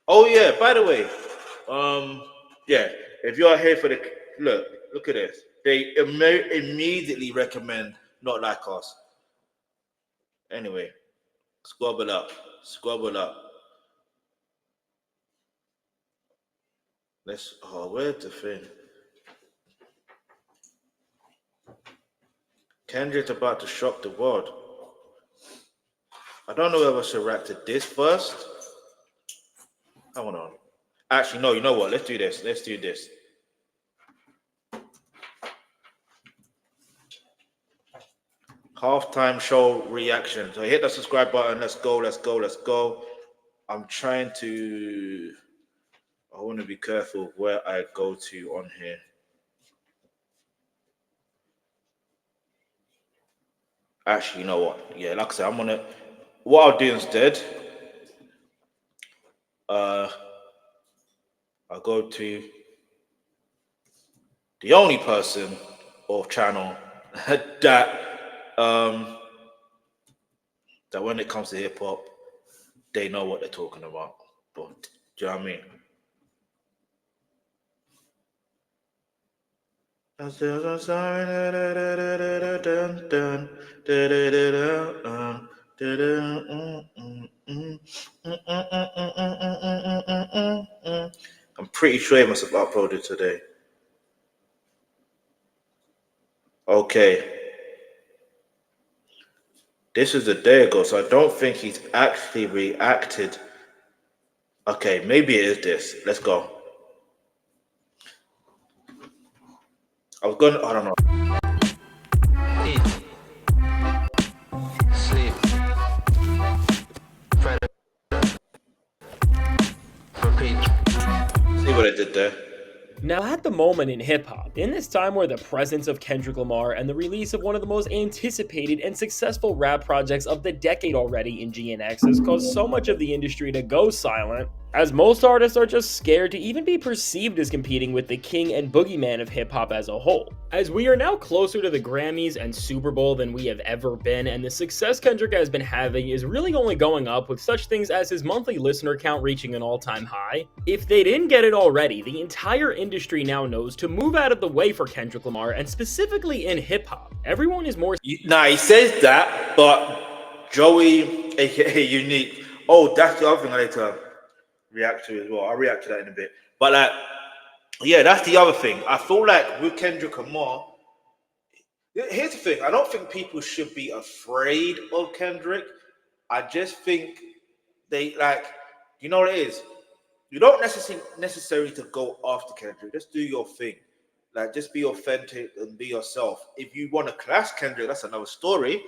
Oh yeah, by the way, um, yeah, if you are here for the look at this. They immediately recommend not like us. Anyway, squabble up, squabble up. Where's the thing? Kendrick's about to shock the world. I don't know whether I should react to this first. Hold on. Actually, no, you know what? Let's do this. Let's do this. Halftime show reaction. So hit the subscribe button. Let's go, let's go, let's go. I'm trying to. I want to be careful where I go to on here. Actually, you know what? Yeah, like I said, I'm gonna. What I'll do instead, I'll go to the only person or channel that that when it comes to hip hop, they know what they're talking about. But do you know what I mean? I'm pretty sure it must have uploaded today. Okay. This is a day ago, so I don't think he's actually reacted. Okay, maybe it is this. Let's go. I don't know. Eat, sleep, repeat. See what I did there? Now, at the moment in hip-hop, in this time where the presence of Kendrick Lamar and the release of one of the most anticipated and successful rap projects of the decade already in GNX has caused so much of the industry to go silent, as most artists are just scared to even be perceived as competing with the king and boogeyman of hip-hop as a whole. As we are now closer to the Grammys and Super Bowl than we have ever been, and the success Kendrick has been having is really only going up with such things as his monthly listener count reaching an all-time high. If they didn't get it already, the entire industry now knows to move out of the way for Kendrick Lamar, and specifically in hip-hop. Everyone is more... Nah, he says that, but Joey, aka Unique, that's the other thing I need to react to as well. I'll react to that in a bit. But yeah, that's the other thing. I feel like with Kendrick Lamar, here's the thing. I don't think people should be afraid of Kendrick. I just think they you know what it is? You don't necessarily to go after Kendrick. Just do your thing. Just be authentic and be yourself. If you want to clash Kendrick, that's another story.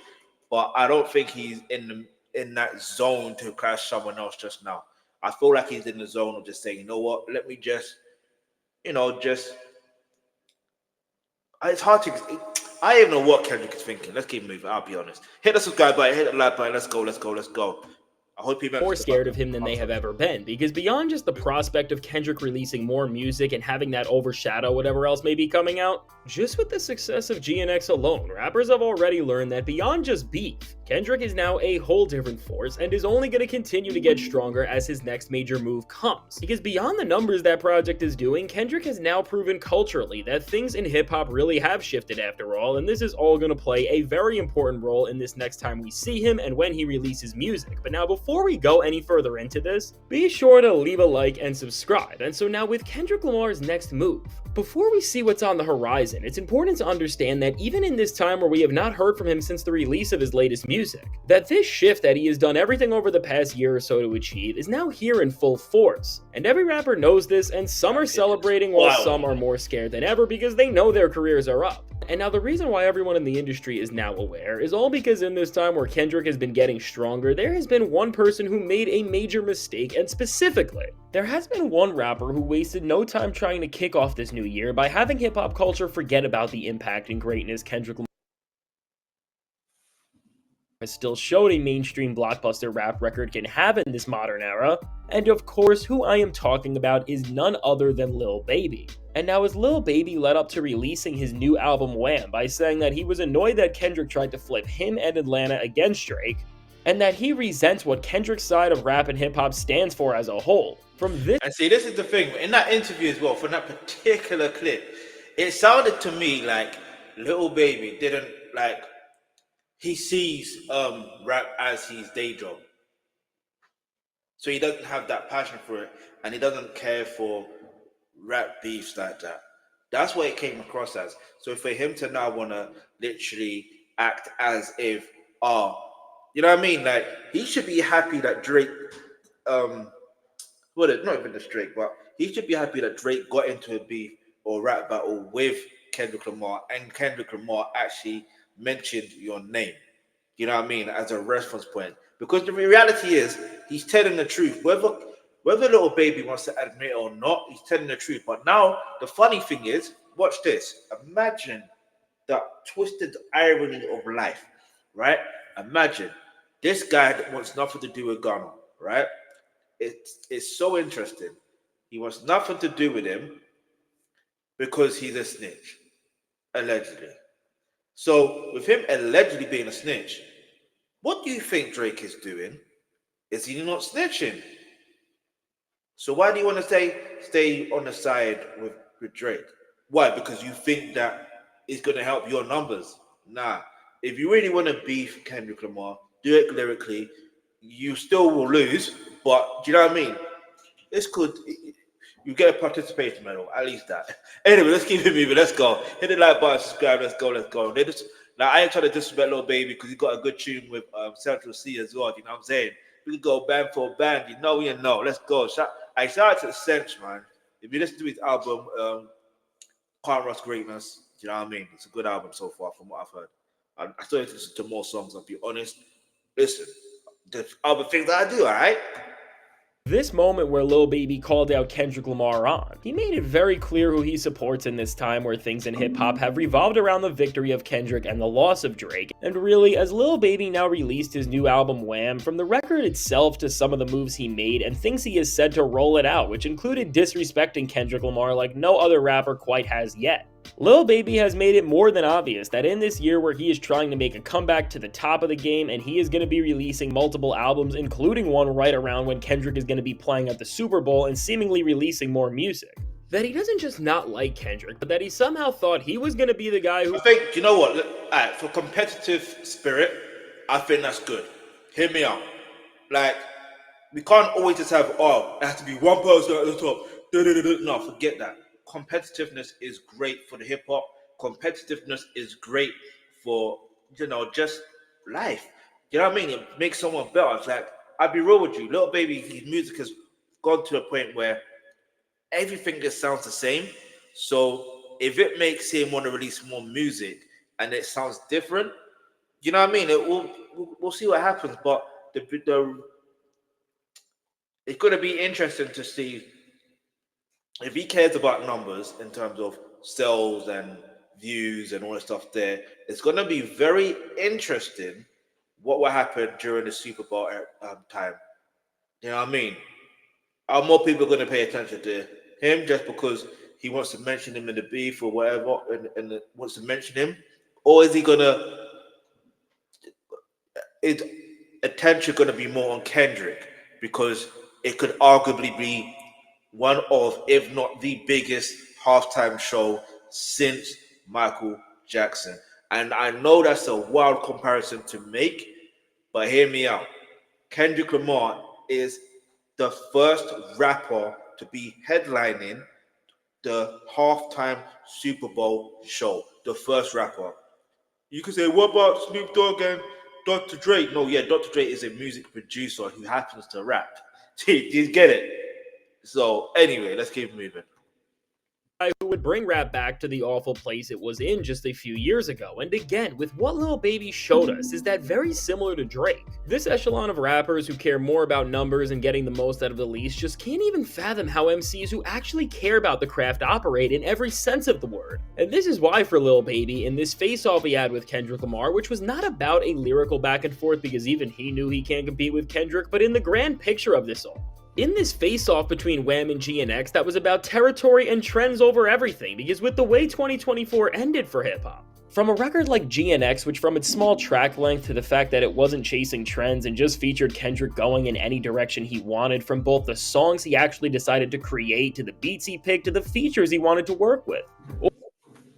But I don't think he's in that zone to clash someone else just now. I feel like he's in the zone of just saying, you know what, let me just, it's hard to, I don't even know what Kendrick is thinking. Let's keep moving, I'll be honest. Hit the subscribe button, hit the like button, let's go, let's go, let's go. I hope people more scared of him than they have ever been, because beyond just the prospect of Kendrick releasing more music and having that overshadow whatever else may be coming out, just with the success of GNX alone, rappers have already learned that beyond just beef, Kendrick is now a whole different force and is only going to continue to get stronger as his next major move comes. Because beyond the numbers that project is doing, Kendrick has now proven culturally that things in hip-hop really have shifted after all, and this is all going to play a very important role in this next time we see him and when he releases music. But now before we go any further into this, be sure to leave a like and subscribe. And so now with Kendrick Lamar's next move, before we see what's on the horizon, it's important to understand that even in this time where we have not heard from him since the release of his latest music, that this shift that he has done everything over the past year or so to achieve is now here in full force. And every rapper knows this, and some are celebrating while some are more scared than ever because they know their careers are up. And now the reason why everyone in the industry is now aware is all because in this time where Kendrick has been getting stronger, there has been one person who made a major mistake, and specifically, there has been one rapper who wasted no time trying to kick off this new year by having hip-hop culture forget about the impact and greatness Kendrick Lamar has still showed a mainstream blockbuster rap record can have in this modern era, and of course who I am talking about is none other than Lil Baby. And now as Lil Baby led up to releasing his new album Wham by saying that he was annoyed that Kendrick tried to flip him and Atlanta against Drake, and that he resents what Kendrick's side of rap and hip-hop stands for as a whole. From this And see, this is the thing. In that interview as well, from that particular clip, it sounded to me like Little Baby didn't like. He sees rap as his day job, so he doesn't have that passion for it, and he doesn't care for rap beefs like that. That's what it came across as. So for him to now want to literally act as if, you know what I mean? Like, he should be happy that Drake, well, not even just Drake, but he should be happy that Drake got into a beef or rap battle with Kendrick Lamar, and Kendrick Lamar actually mentioned your name. You know what I mean? As a reference point. Because the reality is, he's telling the truth. Whether Little Baby wants to admit it or not, he's telling the truth. But now, the funny thing is, watch this. Imagine the twisted irony of life, right? Imagine this guy that wants nothing to do with Ghana, right? It's so interesting. He wants nothing to do with him because he's a snitch, allegedly. So, with him allegedly being a snitch, what do you think Drake is doing? Is he not snitching? So why do you want to stay on the side with Drake? Why? Because you think that it's going to help your numbers? Nah. If you really want to beef Kendrick Lamar, do it lyrically. You still will lose, but do you know what I mean? It's good. You get a participation medal, at least that. Anyway, let's keep it moving. Let's go. Hit the like button, subscribe. Let's go. Now, I ain't trying to disrespect Lil Baby because he got a good tune with Central C as well. You know what I'm saying? We can go band for band. You know. Let's go. Shout out to the Sense, man. If you listen to his album, Can't Rust Greatness, you know what I mean? It's a good album so far from what I've heard. I still need to listen to more songs, I'll be honest. Listen, there's other things that I do, all right? This moment where Lil Baby called out Kendrick Lamar on, he made it very clear who he supports in this time where things in hip-hop have revolved around the victory of Kendrick and the loss of Drake. And really, as Lil Baby now released his new album Wham, from the record itself to some of the moves he made and things he has said to roll it out, which included disrespecting Kendrick Lamar like no other rapper quite has yet. Lil Baby has made it more than obvious that in this year where he is trying to make a comeback to the top of the game and he is going to be releasing multiple albums, including one right around when Kendrick is going to be playing at the Super Bowl and seemingly releasing more music, that he doesn't just not like Kendrick, but that he somehow thought he was going to be the guy who... I think, you know what? Look, for competitive spirit, I think that's good. Hear me out. Like, we can't always just have, it has to be one person at the top. No, forget that. Competitiveness is great for the hip hop. Competitiveness is great for, just life. You know what I mean? It makes someone better. It's like, I'll be real with you. Little Baby, his music has gone to a point where everything just sounds the same. So if it makes him want to release more music and it sounds different, you know what I mean? We'll see what happens. But it's going to be interesting to see if he cares about numbers in terms of sales and views and all that stuff there. It's going to be very interesting what will happen during the Super Bowl time. You know what I mean? Are more people going to pay attention to him just because he wants to mention him in the beef or whatever and wants to mention him? Or is he going to... Is attention going to be more on Kendrick? Because it could arguably be one of, if not the biggest halftime show since Michael Jackson. And I know that's a wild comparison to make, but hear me out. Kendrick Lamar is the first rapper to be headlining the halftime Super Bowl show. The first rapper. You could say, what about Snoop Dogg and Dr. Dre? No, yeah, Dr. Dre is a music producer who happens to rap. You get it? So anyway, let's keep moving. Who would bring rap back to the awful place it was in just a few years ago. And again, with what Lil Baby showed us, is that very similar to Drake. This echelon of rappers who care more about numbers and getting the most out of the least just can't even fathom how MCs who actually care about the craft operate in every sense of the word. And this is why for Lil Baby, in this face-off he had with Kendrick Lamar, which was not about a lyrical back and forth because even he knew he can't compete with Kendrick, but in the grand picture of this all. In this face-off between Wham and GNX that was about territory and trends over everything, because with the way 2024 ended for hip-hop, From a record like GNX, which from its small track length to the fact that it wasn't chasing trends and just featured Kendrick going in any direction he wanted, from both the songs he actually decided to create to the beats he picked to the features he wanted to work with.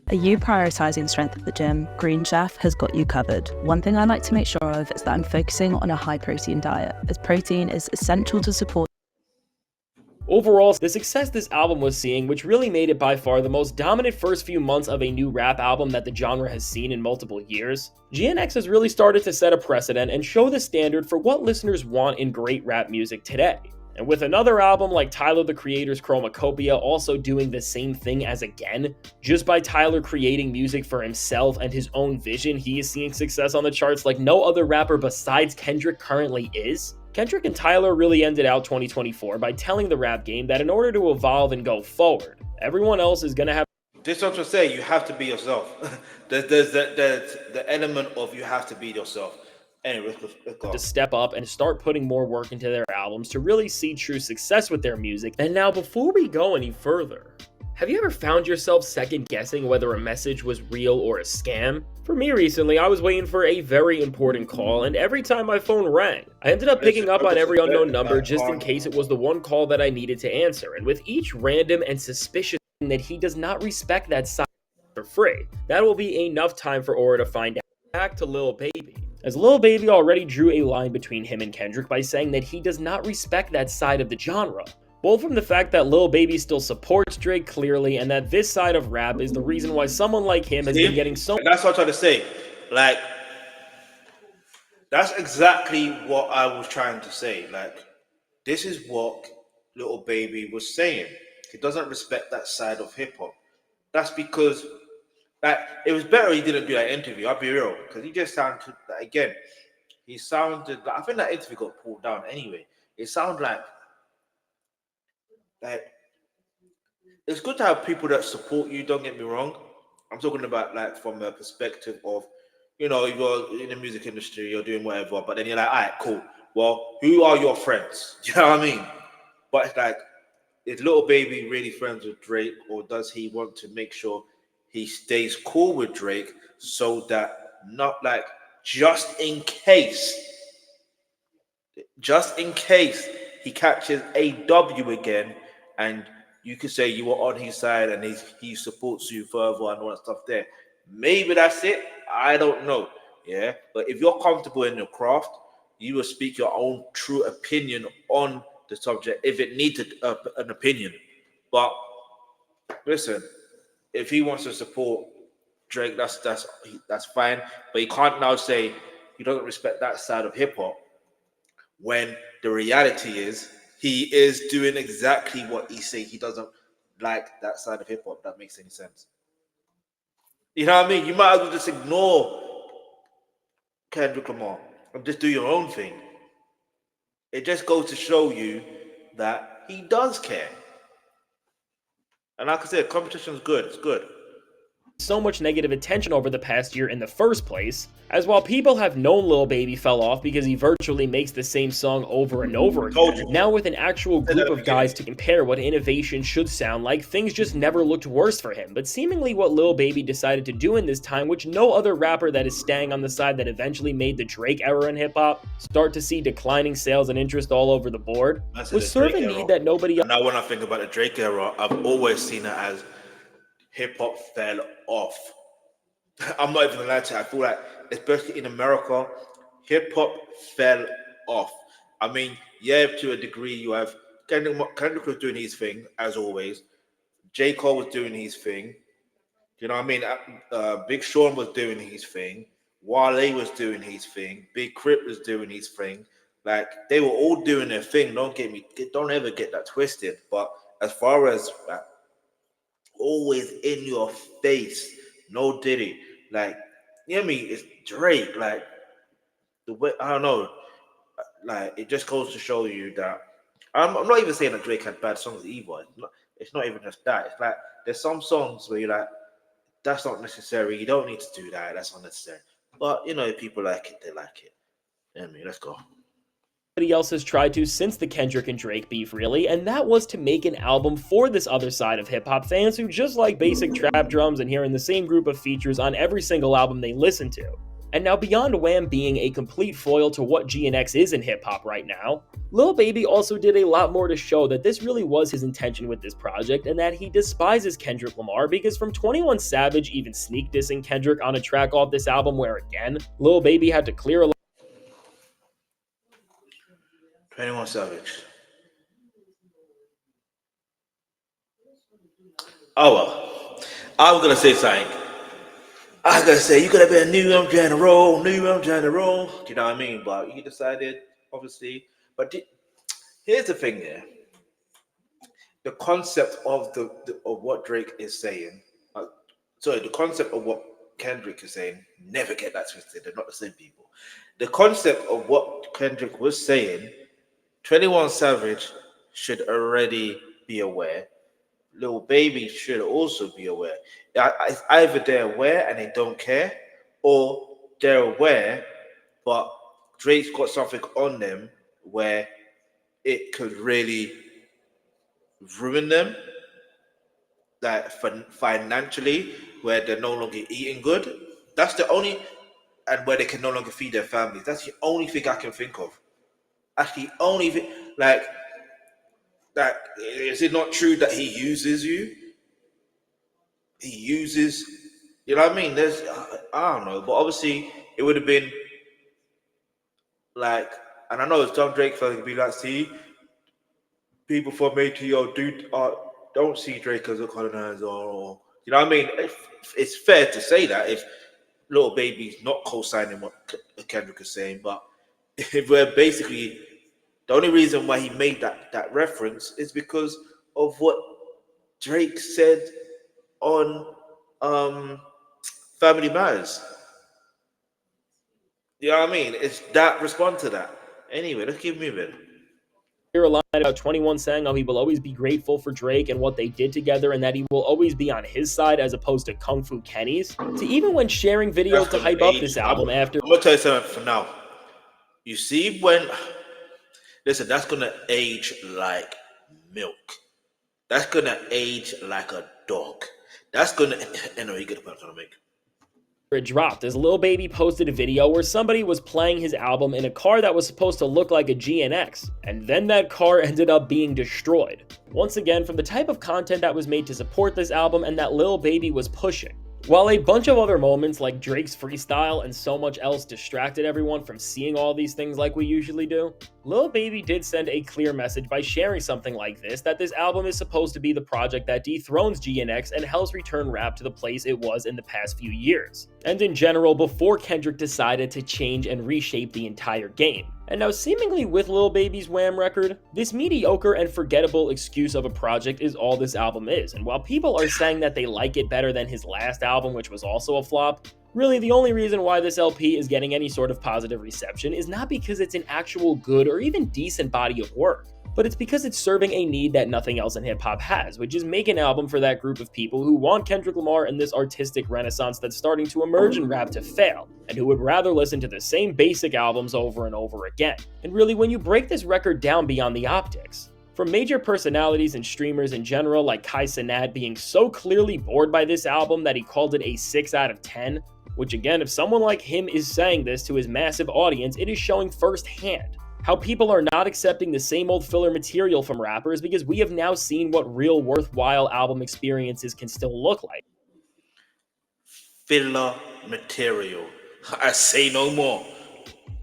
Are you prioritizing strength at the gym? Green Chef has got you covered. One thing I like to make sure of is that I'm focusing on a high protein diet, as protein is essential to support. Overall, the success this album was seeing, which really made it by far the most dominant first few months of a new rap album that the genre has seen in multiple years, GNX has really started to set a precedent and show the standard for what listeners want in great rap music today. And with another album like Tyler the Creator's Chromacopia also doing the same thing as again, just by Tyler creating music for himself and his own vision, he is seeing success on the charts like no other rapper besides Kendrick currently is. Kendrick and Tyler really ended out 2024 by telling the rap game that in order to evolve and go forward, everyone else is gonna have. This is what I'm saying. You have to be yourself. there's the element of you have to be yourself. Anyway, let's go. To step up and start putting more work into their albums to really see true success with their music. And now, before we go any further, have you ever found yourself second guessing whether a message was real or a scam? For me recently, I was waiting for a very important call, and every time my phone rang, I ended up picking up on every unknown number just in case it was the one call that I needed to answer. And with each random and suspicious thing that he does not respect that side for free, that will be enough time for Aura to find out. Back to Lil Baby, as Lil Baby already drew a line between him and Kendrick by saying that he does not respect that side of the genre. Both from the fact that Lil Baby still supports Drake clearly, and that this side of rap is the reason why someone like him has been getting so. That's what I'm trying to say. Like, that's exactly what I was trying to say. Like, this is what Lil Baby was saying. He doesn't respect that side of hip hop. That's because, like, it was better he didn't do that interview. I'll be real, because he just sounded like, again. He sounded like, I think that interview got pulled down anyway. It sounded like it's good to have people that support you, don't get me wrong. I'm talking about like from a perspective of, you know, you're in the music industry, you're doing whatever, but then you're like, all right, cool. Well, who are your friends? Do you know what I mean? But it's like, is Lil Baby really friends with Drake, or does he want to make sure he stays cool with Drake so that not like just in case he catches a W again, and you could say you were on his side and he supports you further and all that stuff there. Maybe that's it. I don't know. Yeah. But if you're comfortable in your craft, you will speak your own true opinion on the subject if it needs an opinion. But listen, if he wants to support Drake, that's fine. But he can't now say he doesn't respect that side of hip hop when the reality is he is doing exactly what he say he doesn't like that side of hip hop. That makes any sense. You know what I mean? You might as well just ignore Kendrick Lamar and just do your own thing. It just goes to show you that he does care. And like I said, competition is good. It's good. So much negative attention over the past year in the first place, as while people have known Lil Baby fell off because he virtually makes the same song over and over again, now with an actual group of guys to compare what innovation should sound like, things just never looked worse for him. But seemingly what Lil Baby decided to do in this time, which no other rapper that is staying on the side that eventually made the Drake era in hip-hop start to see declining sales and interest all over the board, was serve a need that nobody else. Now when I think about the Drake era, I've always seen it as hip-hop fell off. I'm not even gonna lie to you. I feel like, especially in America, hip-hop fell off. I mean, yeah, to a degree, you have Kendrick was doing his thing, as always. J. Cole was doing his thing. You know what I mean? Big Sean was doing his thing. Wale was doing his thing. Big Crit was doing his thing. Like, they were all doing their thing. Don't ever get that twisted. But as far as like, always in your face, no Diddy, like, you know what I mean? It's Drake, like, the way, I don't know, like, it just goes to show you that I'm not even saying that Drake had bad songs either. It's not even just that. It's like there's some songs where you're like, that's not necessary. You don't need to do that. That's unnecessary. But you know, if people like it, they like it. You know what I mean? Let's go. else has tried to since the Kendrick and Drake beef, really, and that was to make an album for this other side of hip-hop fans who just like basic trap drums and hearing the same group of features on every single album they listen to. And now, beyond Wham being a complete foil to what GNX is in hip-hop right now, Lil Baby also did a lot more to show that this really was his intention with this project and that he despises Kendrick Lamar, because from 21 Savage even sneak dissing Kendrick on a track off this album where, again, Lil Baby had to clear a 21 Savage. Oh well. I was gonna say something. I was gonna say you could have been new general. Do you know what I mean? But he decided, obviously. But here's the thing there. The concept of of what Drake is saying. The concept of what Kendrick is saying. Never get that twisted. They're not the same people. The concept of what Kendrick was saying. 21 Savage should already be aware. Lil Baby should also be aware. Either they're aware and they don't care, or they're aware, but Drake's got something on them where it could really ruin them, like financially, where they're no longer eating good. That's the only, and where they can no longer feed their families. That's the only thing I can think of. Actually, only thing, like, is it not true that he uses you? He uses, you know what I mean? There's, I don't know, but obviously it would have been like, and I know some Drake fans could be like, see, people from ATO don't see Drake as a colonizer, or you know what I mean? It's fair to say that if Lil Baby's not co-signing what Kendrick is saying, but if we're basically, the only reason why he made that reference is because of what Drake said on Family Matters. You know what I mean? It's that, respond to that. Anyway, let's keep moving. Hear a line about 21 saying how he will always be grateful for Drake and what they did together, and that he will always be on his side as opposed to Kung Fu Kenny's, to even when sharing videos to hype up this album after. I'm gonna tell you something for now. You see, listen, that's gonna age like milk. That's gonna age like a dog. That's gonna, you get the point I'm trying to make. It dropped as Lil Baby posted a video where somebody was playing his album in a car that was supposed to look like a GNX, and then that car ended up being destroyed. Once again, from the type of content that was made to support this album and that Lil Baby was pushing. While a bunch of other moments like Drake's freestyle and so much else distracted everyone from seeing all these things like we usually do, Lil Baby did send a clear message by sharing something like this, that this album is supposed to be the project that dethrones GNX and helps return rap to the place it was in the past few years, and in general before Kendrick decided to change and reshape the entire game. And now, seemingly with Lil Baby's Wham record, this mediocre and forgettable excuse of a project is all this album is, and while people are saying that they like it better than his last album, which was also a flop, really the only reason why this LP is getting any sort of positive reception is not because it's an actual good or even decent body of work, but it's because it's serving a need that nothing else in hip-hop has, which is make an album for that group of people who want Kendrick Lamar and this artistic renaissance that's starting to emerge in rap to fail, and who would rather listen to the same basic albums over and over again. And really, when you break this record down beyond the optics, from major personalities and streamers in general like Kai Cenat being so clearly bored by this album that he called it a 6 out of 10, which again, if someone like him is saying this to his massive audience, it is showing firsthand how people are not accepting the same old filler material from rappers, because we have now seen what real worthwhile album experiences can still look like. Filler material. I say no more.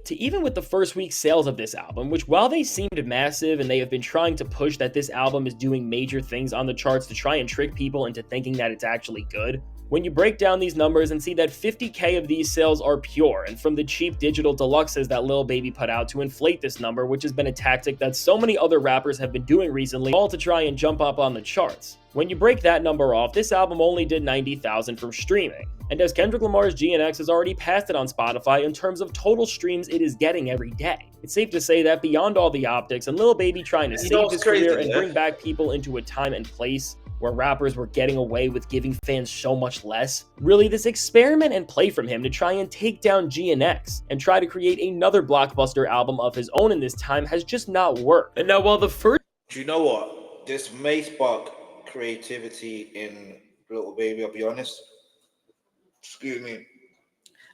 To even with the first week's sales of this album, which while they seemed massive and they have been trying to push that this album is doing major things on the charts to try and trick people into thinking that it's actually good, when you break down these numbers and see that 50k of these sales are pure and from the cheap digital deluxes that Lil Baby put out to inflate this number, which has been a tactic that so many other rappers have been doing recently, all to try and jump up on the charts. When you break that number off, this album only did 90,000 from streaming. And as Kendrick Lamar's GNX has already passed it on Spotify in terms of total streams it is getting every day, it's safe to say that beyond all the optics and Lil Baby trying to save his career and bring back people into a time and place, where rappers were getting away with giving fans so much less. Really, this experiment and play from him to try and take down GNX and try to create another blockbuster album of his own in this time has just not worked. And now while the first... Do you know what? This may spark creativity in Little Baby, I'll be honest. Excuse me.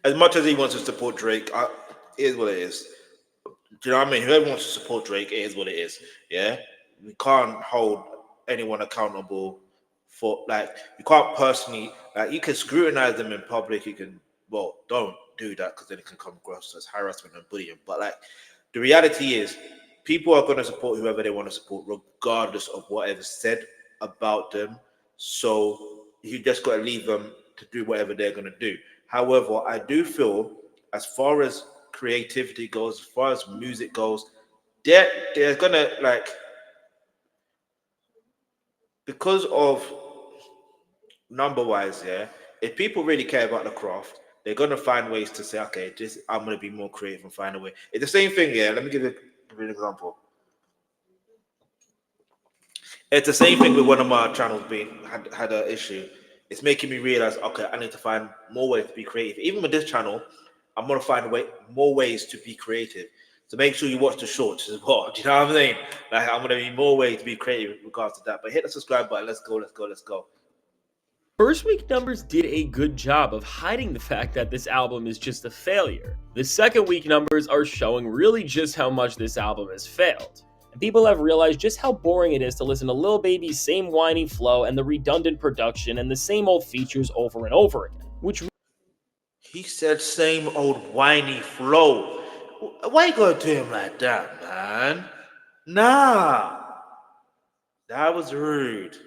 As much as he wants to support Drake, it is what it is. Do you know what I mean? Whoever wants to support Drake, it is what it is. Yeah? We can't hold anyone accountable for, like, you can't personally, like, you can scrutinize them in public. You can, well, don't do that because then it can come across as harassment and bullying. But, like, the reality is, people are going to support whoever they want to support, regardless of whatever's said about them. So you just got to leave them to do whatever they're going to do. However, I do feel, as far as creativity goes, as far as music goes, there's going to, like, because of number-wise, yeah, if people really care about the craft, they're going to find ways to say, okay, I'm going to be more creative and find a way. It's the same thing, yeah. Let me give you an example. It's the same thing with one of my channels had an issue. It's making me realize, okay, I need to find more ways to be creative. Even with this channel, I'm going to find more ways to be creative. So make sure you watch the shorts as well. Do you know what I'm saying? Like, I'm going to be more ways to be creative in regards to that. But hit the subscribe button. Let's go. First week numbers did a good job of hiding the fact that this album is just a failure. The second week numbers are showing really just how much this album has failed. And people have realized just how boring it is to listen to Lil Baby's same whiny flow and the redundant production and the same old features over and over again. Which he said same old whiny flow. Why you gonna do him like that, man? Nah. That was rude.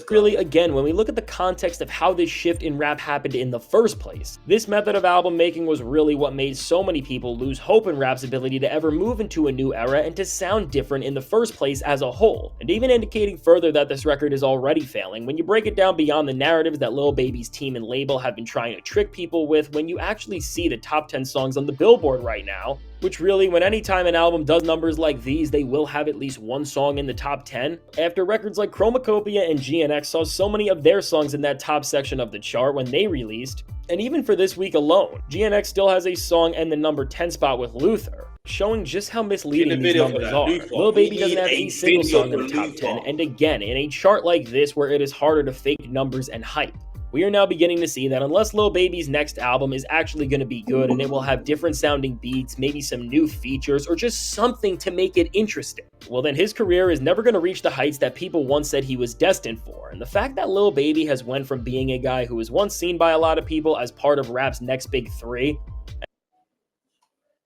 Really, again, when we look at the context of how this shift in rap happened in the first place, this method of album making was really what made so many people lose hope in rap's ability to ever move into a new era and to sound different in the first place as a whole, and even indicating further that this record is already failing when you break it down beyond the narratives that Lil Baby's team and label have been trying to trick people with when you actually see the top 10 songs on the Billboard right now, which really, when any time an album does numbers like these, they will have at least one song in the top 10. After records like Chromacopia and GNX saw so many of their songs in that top section of the chart when they released, and even for this week alone, GNX still has a song in the number 10 spot with Luther, showing just how misleading these numbers are. Lil Baby doesn't have a single song in the top 10, and again, in a chart like this where it is harder to fake numbers and hype, we are now beginning to see that unless Lil Baby's next album is actually going to be good and it will have different sounding beats, maybe some new features, or just something to make it interesting, well then his career is never going to reach the heights that people once said he was destined for. And the fact that Lil Baby has went from being a guy who was once seen by a lot of people as part of rap's next big three.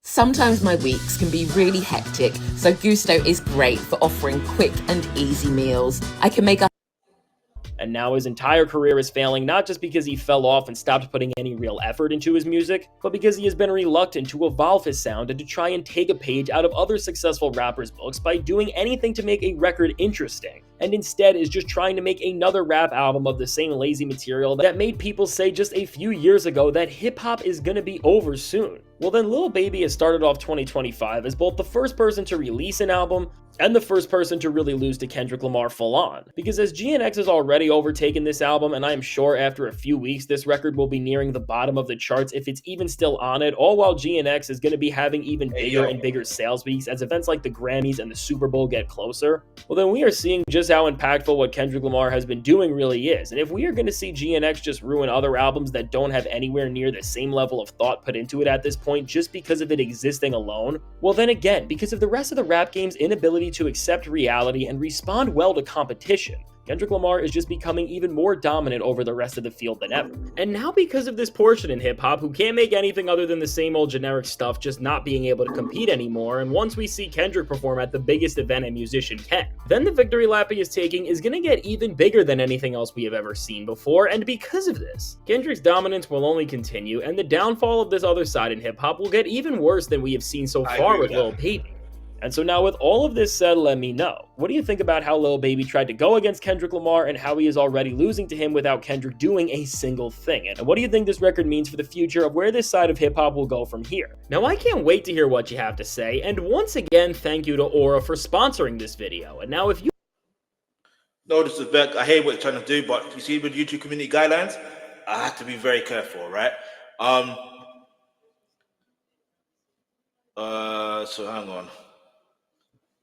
Sometimes my weeks can be really hectic, so Gusto is great for offering quick and easy meals. I can make And now his entire career is failing, not just because he fell off and stopped putting any real effort into his music, but because he has been reluctant to evolve his sound and to try and take a page out of other successful rappers' books by doing anything to make a record interesting, and instead is just trying to make another rap album of the same lazy material that made people say just a few years ago that hip-hop is gonna be over soon. Well then, Lil Baby has started off 2025 as both the first person to release an album and the first person to really lose to Kendrick Lamar full on. Because as GNX has already overtaken this album, and I am sure after a few weeks this record will be nearing the bottom of the charts if it's even still on it, all while GNX is going to be having even bigger and bigger sales weeks as events like the Grammys and the Super Bowl get closer, well then we are seeing just how impactful what Kendrick Lamar has been doing really is. And if we are going to see GNX just ruin other albums that don't have anywhere near the same level of thought put into it at this point just because of it existing alone, well then again, because of the rest of the rap game's inability to accept reality and respond well to competition, Kendrick Lamar is just becoming even more dominant over the rest of the field than ever. And now because of this portion in hip-hop who can't make anything other than the same old generic stuff, just not being able to compete anymore, and once we see Kendrick perform at the biggest event a musician can, then the victory lap he is taking is gonna get even bigger than anything else we have ever seen before, and because of this, Kendrick's dominance will only continue, and the downfall of this other side in hip-hop will get even worse than we have seen so far with Lil Baby. And so now with all of this said, let me know, what do you think about how Lil Baby tried to go against Kendrick Lamar and how he is already losing to him without Kendrick doing a single thing? And what do you think this record means for the future of where this side of hip-hop will go from here? Now I can't wait to hear what you have to say, and once again, thank you to Aura for sponsoring this video. And now if you No disrespect. I hear what you're trying to do, but you see with YouTube community guidelines, I have to be very careful, right? So hang on.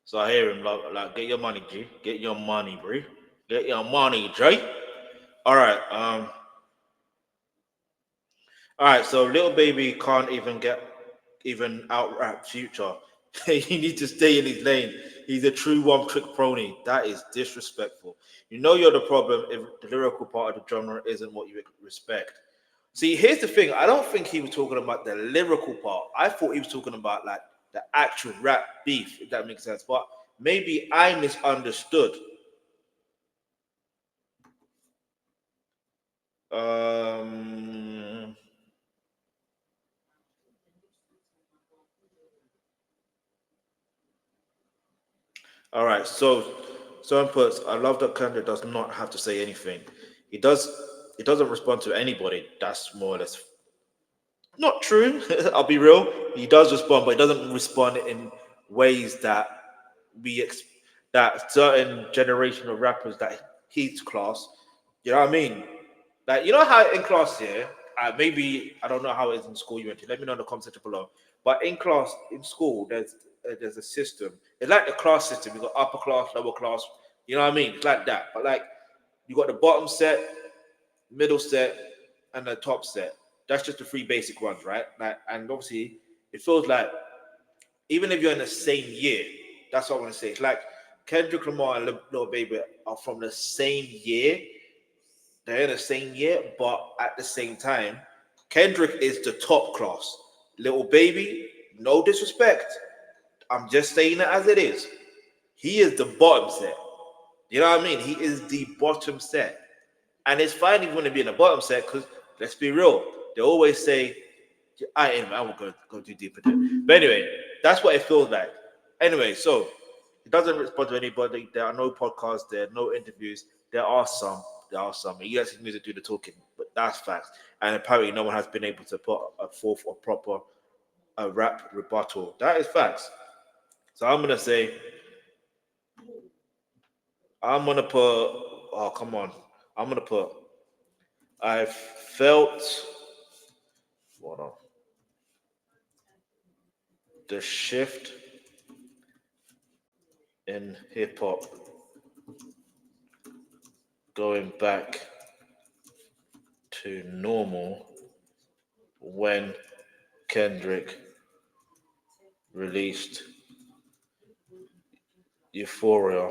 So I hear him like get your money, G. Get your money, bro. Get your money, Jay. All right, so little baby can't even out rap Future. He needs to stay in his lane. He's a true one trick pony. That is disrespectful. You know you're the problem if the lyrical part of the genre isn't what you respect. See, here's the thing. I don't think he was talking about the lyrical part. I thought he was talking about like the actual rap beef, if that makes sense. But maybe I misunderstood. Um All right, so someone puts, I love that Kendrick does not have to say anything. He does. He doesn't respond to anybody. That's more or less not true. I'll be real. He does respond, but he doesn't respond in ways that we that certain generation of rappers that he's class. You know what I mean? Like you know how in class here, maybe I don't know how it is in school you went to. Let me know in the comment section below. But in class in school, there's a system. It's like the class system. You got upper class, lower class. You know what I mean? It's like that. But like you got the bottom set, middle set, and the top set. That's just the three basic ones, right? Like, and obviously, it feels like even if you're in the same year, that's what I want to say. It's like Kendrick Lamar and Lil Baby are from the same year. They're in the same year, but at the same time, Kendrick is the top class. Little Baby, no disrespect. I'm just saying it as it is. He is the bottom set. You know what I mean? He is the bottom set. And it's fine if you want to be in the bottom set because let's be real. They always say, I won't go too deep into it. But anyway, that's what it feels like. Anyway, so he doesn't respond to anybody. There are no podcasts, there are no interviews. There are some. He lets his music do the talking, but that's facts. And apparently no one has been able to put forth a proper rap rebuttal. That is facts. So I'm gonna put, oh come on. I'm gonna put, I felt, hold on. The shift in hip hop going back to normal when Kendrick released Euphoria.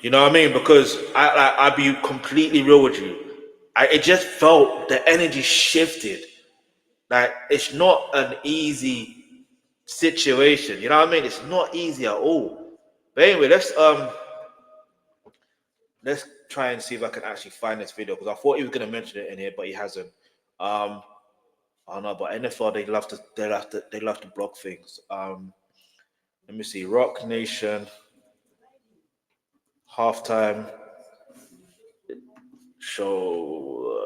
You know what I mean? Because I'd be completely real with you. It just felt the energy shifted. Like it's not an easy situation. You know what I mean? It's not easy at all. But anyway, let's try and see if I can actually find this video because I thought he was gonna mention it in here, but he hasn't. I don't know, but NFL they love to block things. Let me see, Rock Nation halftime show.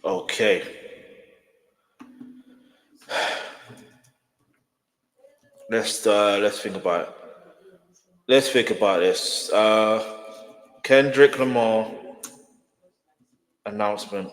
Okay. Let's think about it. Let's think about this. Kendrick Lamar announcement.